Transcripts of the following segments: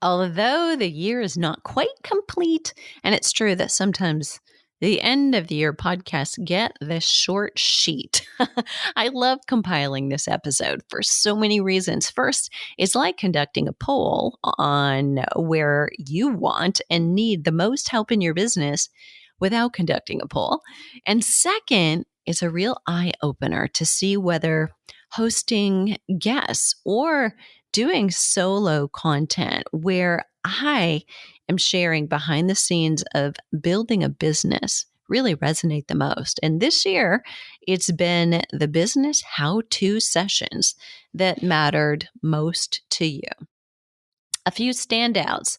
Although the year is not quite complete, and it's true that sometimes the end of the year podcasts get this short sheet. I love compiling this episode for so many reasons. First, it's like conducting a poll on where you want and need the most help in your business without conducting a poll. And second, it's a real eye opener to see whether hosting guests or doing solo content where I am sharing behind the scenes of building a business really resonate the most. And this year, it's been the business how-to sessions that mattered most to you. A few standouts,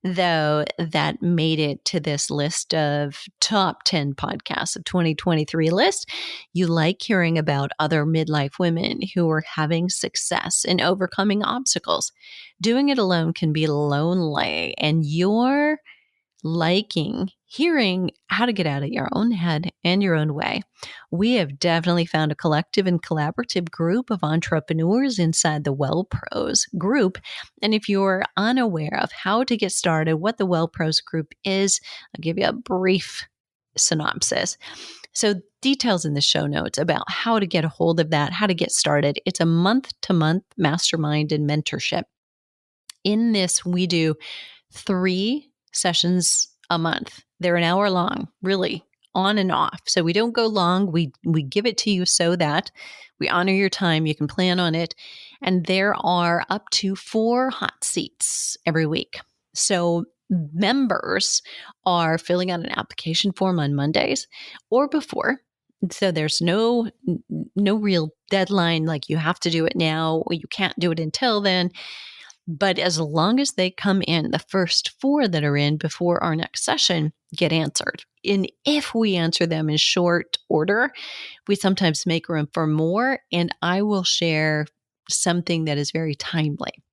though, that made it to this list of top 10 podcasts of 2023 list. You like hearing about other midlife women who are having success in overcoming obstacles. Doing it alone can be lonely, and you're liking hearing how to get out of your own head and your own way. We have definitely found a collective and collaborative group of entrepreneurs inside the Well Pros group. And if you're unaware of how to get started, what the Well Pros group is, I'll give you a brief synopsis. So details in the show notes about how to get a hold of that, how to get started. It's a month-to-month mastermind and mentorship. In this, we do 3 sessions a month. They're an hour long, really on and off. So we don't go long. We give it to you so that we honor your time. You can plan on it. And there are up to 4 hot seats every week. So members are filling out an application form on Mondays or before. So there's no real deadline, like you have to do it now or you can't do it until then. But as long as they come in, the first 4 that are in before our next session get answered. And if we answer them in short order, we sometimes make room for more, and I will share something that is very timely.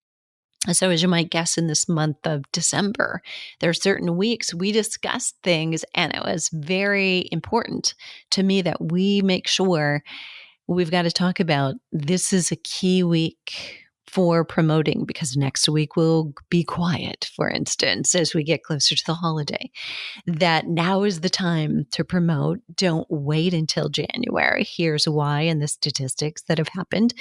So as you might guess, in this month of December, there are certain weeks we discuss things, and it was very important to me that we make sure we've got to talk about this is a key week for promoting, because next week will be quiet, for instance, as we get closer to the holiday. That now is the time to promote. Don't wait until January. Here's why, and the statistics that have happened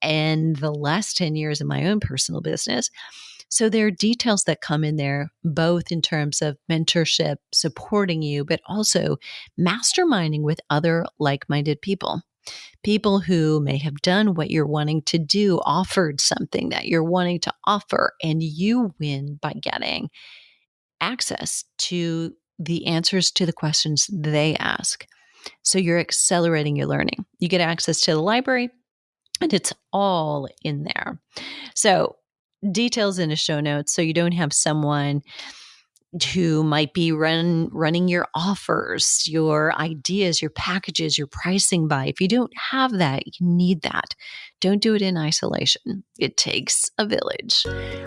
in the last 10 years of my own personal business. So there are details that come in there, both in terms of mentorship, supporting you, but also masterminding with other like-minded people. People who may have done what you're wanting to do, offered something that you're wanting to offer, and you win by getting access to the answers to the questions they ask. So you're accelerating your learning. You get access to the library, and it's all in there. So details in the show notes, so you don't have someone who might be running your offers, your ideas, your packages, your pricing by. If you don't have that, you need that. Don't do it in isolation. It takes a village.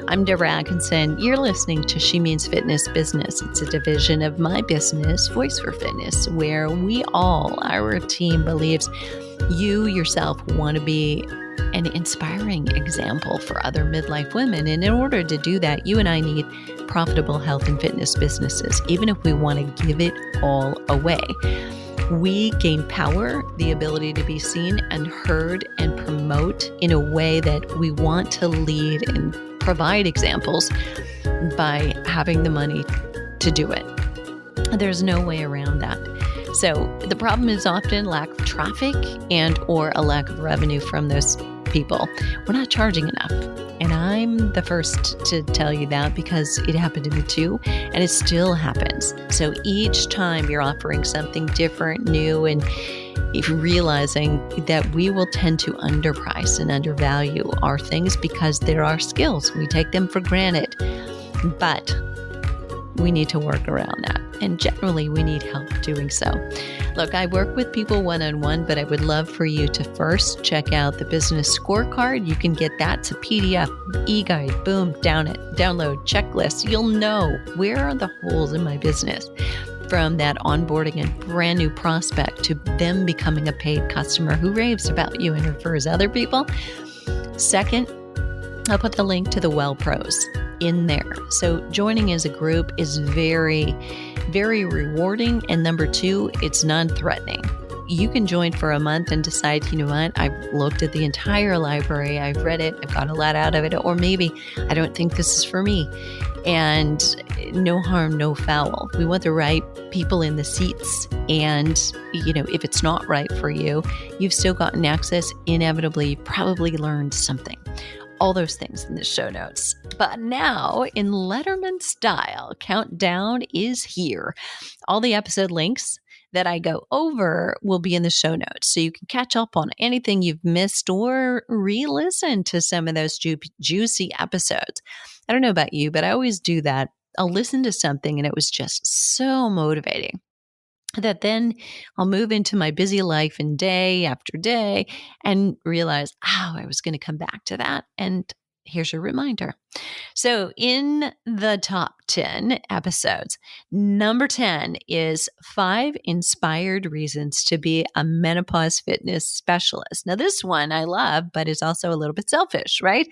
I'm Deborah Atkinson. You're listening to She Means Fitness Business. It's a division of my business, Voice for Fitness, where our team believes you yourself want to be an inspiring example for other midlife women. And in order to do that, you and I need profitable health and fitness businesses, even if we want to give it all away. We gain power, the ability to be seen and heard and promote in a way that we want to lead and provide examples by having the money to do it. There's no way around that. So the problem is often lack of traffic and or a lack of revenue from those people. We're not charging enough. And I'm the first to tell you that because it happened to me too, and it still happens. So each time you're offering something different, new, and if realizing that we will tend to underprice and undervalue our things because they're our skills. We take them for granted. But we need to work around that. And generally, we need help doing so. Look, I work with people one-on-one, but I would love for you to first check out the business scorecard. You can get that. It's a PDF, e-guide, boom, download, checklist. You'll know where are the holes in my business, from that onboarding a brand new prospect to them becoming a paid customer who raves about you and refers other people. Second, I'll put the link to the Well Pros. in there. So joining as a group is very, very rewarding. And number two, it's non-threatening. You can join for a month and decide, you know what, I've looked at the entire library, I've read it, I've got a lot out of it, or maybe I don't think this is for me. And no harm, no foul. We want the right people in the seats. And, if it's not right for you, you've still gotten access. Inevitably, you've probably learned something. All those things in the show notes. But now, in Letterman style, countdown is here. All the episode links that I go over will be in the show notes. So you can catch up on anything you've missed or re-listen to some of those juicy episodes. I don't know about you, but I always do that. I'll listen to something and it was just so motivating that then I'll move into my busy life and day after day and realize, I was going to come back to that. And here's your reminder. So in the top 10 episodes, number 10 is 5 inspired reasons to be a menopause fitness specialist. Now, this one I love, but is also a little bit selfish, right?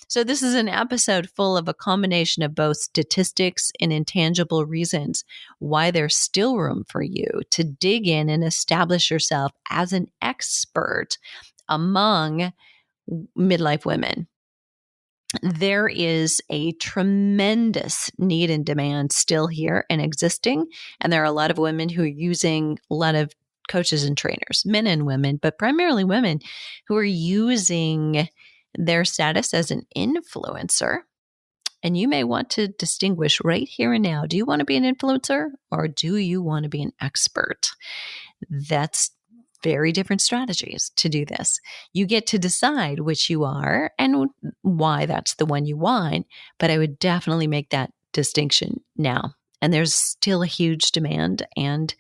So this is an episode full of a combination of both statistics and intangible reasons why there's still room for you to dig in and establish yourself as an expert among midlife women. There is a tremendous need and demand still here and existing. And there are a lot of women who are using a lot of coaches and trainers, men and women, but primarily women who are using their status as an influencer. And you may want to distinguish right here and now. Do you want to be an influencer or do you want to be an expert? That's very different strategies to do this. You get to decide which you are and why that's the one you want, but I would definitely make that distinction now. And there's still a huge demand. And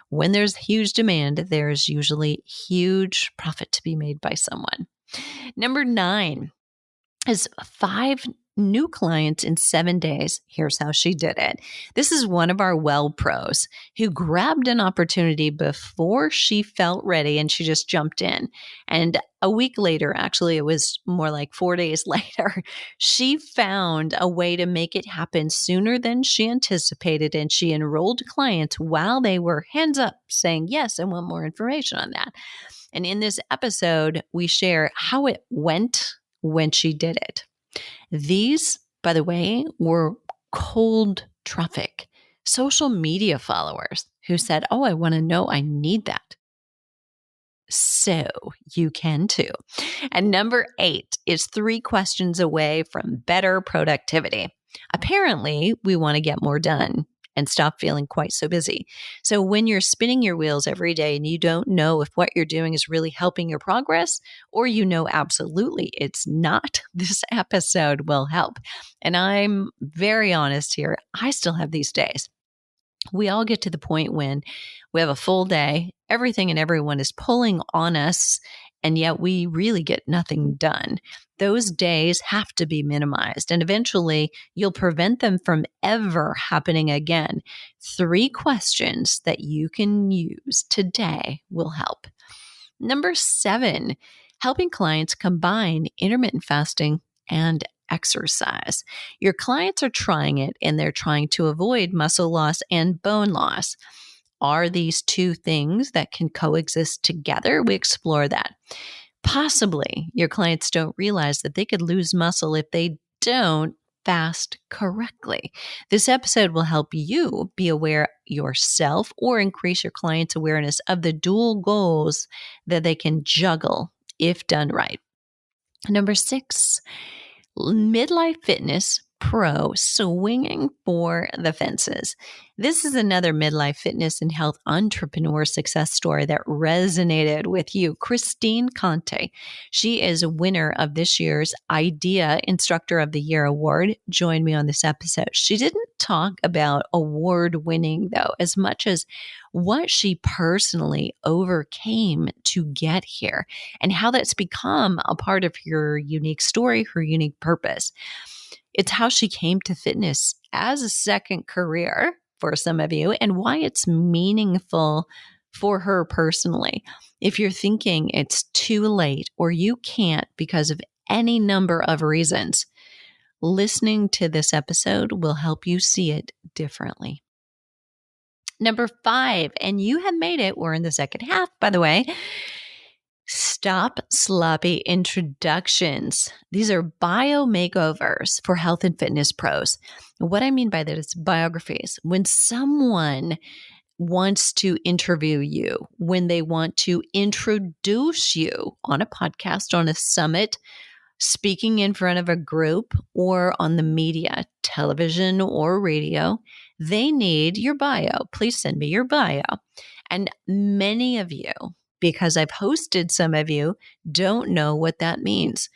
when there's huge demand, there's usually huge profit to be made by someone. Number 9 is 5 new clients in 7 days. Here's how she did it. This is one of our well pros who grabbed an opportunity before she felt ready and she just jumped in. And a week later, actually, it was more like 4 days later, she found a way to make it happen sooner than she anticipated. And she enrolled clients while they were hands up saying, yes, I want more information on that. And in this episode, we share how it went when she did it. These, by the way, were cold traffic, social media followers who said, I want to know, I need that. So you can too. And number 8 is 3 questions away from better productivity. Apparently, we want to get more done and stop feeling quite so busy. So when you're spinning your wheels every day and you don't know if what you're doing is really helping your progress, or you know absolutely it's not, this episode will help. And I'm very honest here. I still have these days. We all get to the point when we have a full day, everything and everyone is pulling on us, and yet we really get nothing done. Those days have to be minimized, and eventually you'll prevent them from ever happening again. 3 questions that you can use today will help. Number 7, helping clients combine intermittent fasting and exercise. Your clients are trying it and they're trying to avoid muscle loss and bone loss. Are these 2 things that can coexist together? We explore that. Possibly your clients don't realize that they could lose muscle if they don't fast correctly. This episode will help you be aware yourself or increase your clients' awareness of the dual goals that they can juggle if done right. Number 6, midlife fitness pro swinging for the fences. This is another midlife fitness and health entrepreneur success story that resonated with you. Christine Conte. She is a winner of this year's IDEA Instructor of the Year award. Joined me on this episode. She didn't talk about award winning though, as much as what she personally overcame to get here and how that's become a part of her unique story, her unique purpose. It's how she came to fitness as a second career for some of you and why it's meaningful for her personally. If you're thinking it's too late or you can't because of any number of reasons, Listening to this episode will help you see it differently. Number 5, and you have made it. We're in the second half, by the way. Stop sloppy introductions. These are bio makeovers for health and fitness pros. What I mean by that is biographies. When someone wants to interview you, when they want to introduce you on a podcast, on a summit, speaking in front of a group, or on the media, television or radio, they need your bio. Please send me your bio. And many of you, because I've hosted some of you, don't know what that means.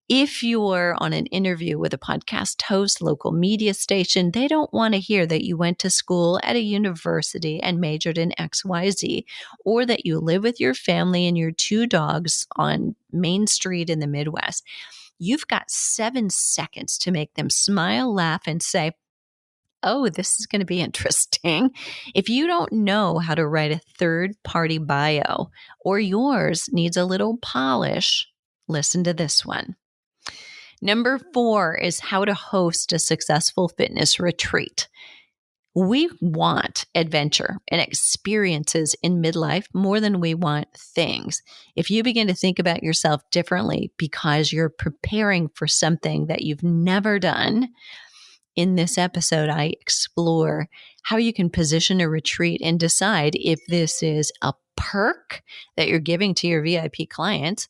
If you're on an interview with a podcast host, local media station, they don't want to hear that you went to school at a university and majored in XYZ, or that you live with your family and your 2 dogs on Main Street in the Midwest. You've got 7 seconds to make them smile, laugh, and say, oh, this is going to be interesting. If you don't know how to write a third-party bio, or yours needs a little polish, listen to this one. Number 4 is how to host a successful fitness retreat. We want adventure and experiences in midlife more than we want things. If you begin to think about yourself differently because you're preparing for something that you've never done, in this episode, I explore how you can position a retreat and decide if this is a perk that you're giving to your VIP clients.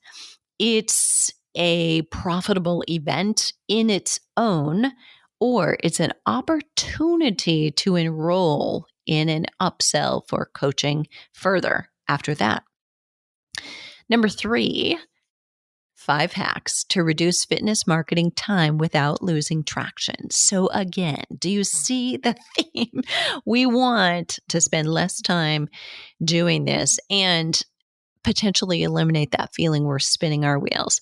It's a profitable event in its own, or it's an opportunity to enroll in an upsell for coaching further after that. Number 3, 5 hacks to reduce fitness marketing time without losing traction. So again, do you see the theme? We want to spend less time doing this and potentially eliminate that feeling we're spinning our wheels.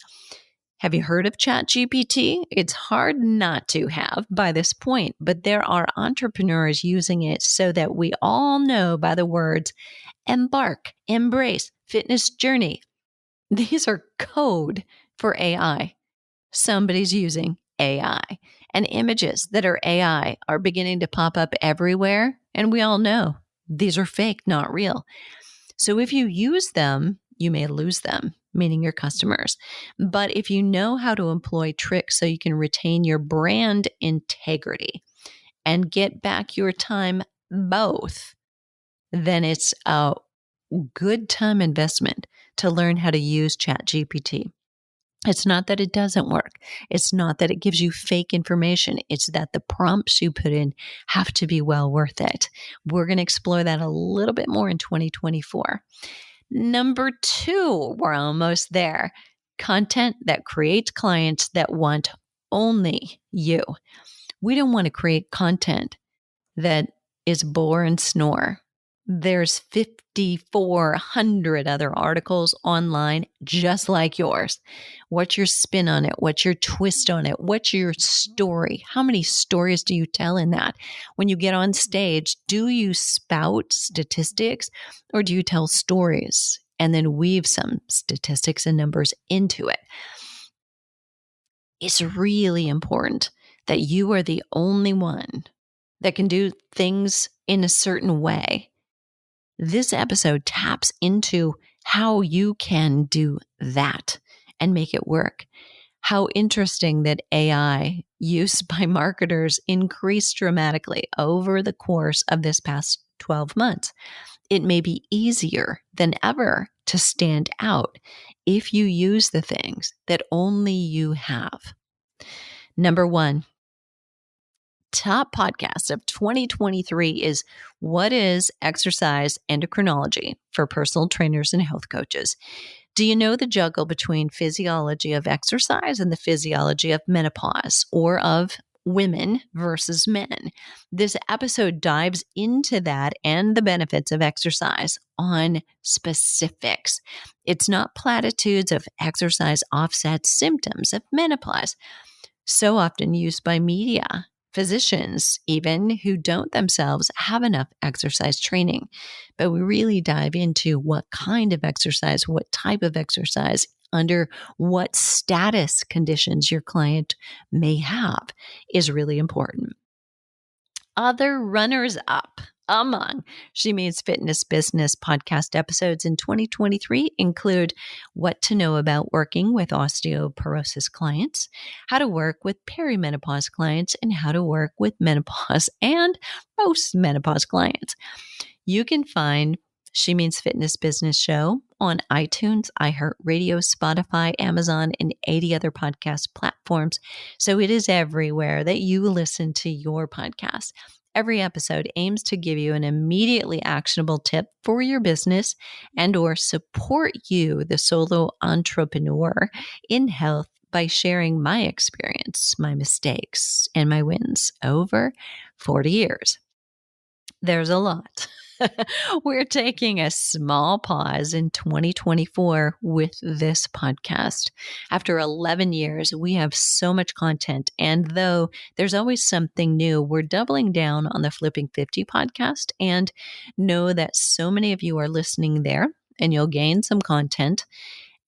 Have you heard of ChatGPT? It's hard not to have by this point, but there are entrepreneurs using it so that we all know by the words embark, embrace, fitness journey. These are code for AI. Somebody's using AI. And images that are AI are beginning to pop up everywhere. And we all know these are fake, not real. So if you use them, you may lose them, meaning your customers. But if you know how to employ tricks so you can retain your brand integrity and get back your time both, then it's a good time investment to learn how to use ChatGPT. It's not that it doesn't work. It's not that it gives you fake information. It's that the prompts you put in have to be well worth it. We're going to explore that a little bit more in 2024. Number 2, we're almost there. Content that creates clients that want only you. We don't want to create content that is bore and snore. There's 5,400 other articles online just like yours. What's your spin on it? What's your twist on it? What's your story? How many stories do you tell in that? When you get on stage, do you spout statistics or do you tell stories and then weave some statistics and numbers into it? It's really important that you are the only one that can do things in a certain way. This episode taps into how you can do that and make it work. How interesting that AI use by marketers increased dramatically over the course of this past 12 months. It may be easier than ever to stand out if you use the things that only you have. Number 1. Top podcast of 2023 is What is Exercise Endocrinology for Personal Trainers and Health Coaches? Do you know the juggle between physiology of exercise and the physiology of menopause or of women versus men? This episode dives into that and the benefits of exercise on specifics. It's not platitudes of exercise offsets symptoms of menopause, so often used by media. Physicians, even who don't themselves have enough exercise training. but we really dive into what kind of exercise, what type of exercise, under what status conditions your client may have is really important. Other runners up among She Means Fitness Business podcast episodes in 2023 include what to know about working with osteoporosis clients, how to work with perimenopause clients, and how to work with menopause and postmenopause clients. You can find She Means Fitness Business Show on iTunes, iHeartRadio, Spotify, Amazon, and 80 other podcast platforms. So it is everywhere that you listen to your podcast. Every episode aims to give you an immediately actionable tip for your business and or support you, the solo entrepreneur, in health by sharing my experience, my mistakes, and my wins over 40 years. There's a lot. We're taking a small pause in 2024 with this podcast. After 11 years, we have so much content. And though there's always something new, we're doubling down on the Flipping 50 podcast and know that so many of you are listening there and you'll gain some content.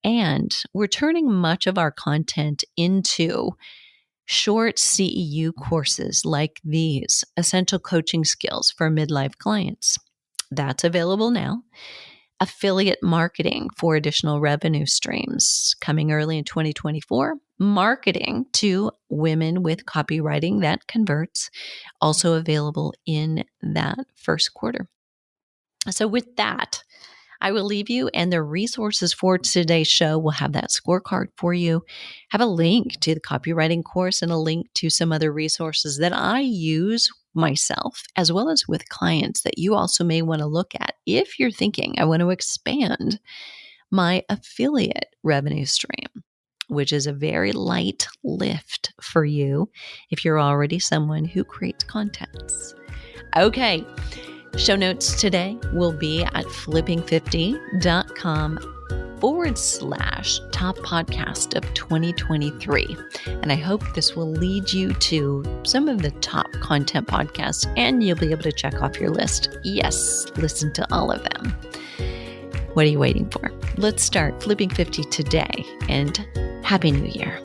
And we're turning much of our content into short CEU courses like these, Essential Coaching Skills for Midlife Clients. That's available now. Affiliate marketing for additional revenue streams coming early in 2024. Marketing to women with copywriting that converts, also available in that first quarter. So with that, I will leave you, and the resources for today's show will have that scorecard for you, have a link to the copywriting course and a link to some other resources that I use myself, as well as with clients that you also may want to look at if you're thinking, I want to expand my affiliate revenue stream, which is a very light lift for you if you're already someone who creates contents. Okay. Show notes today will be at flipping50.com/top podcast of 2023. And I hope this will lead you to some of the top content podcasts and you'll be able to check off your list. Yes, listen to all of them. What are you waiting for? Let's start Flipping 50 today, and Happy New Year.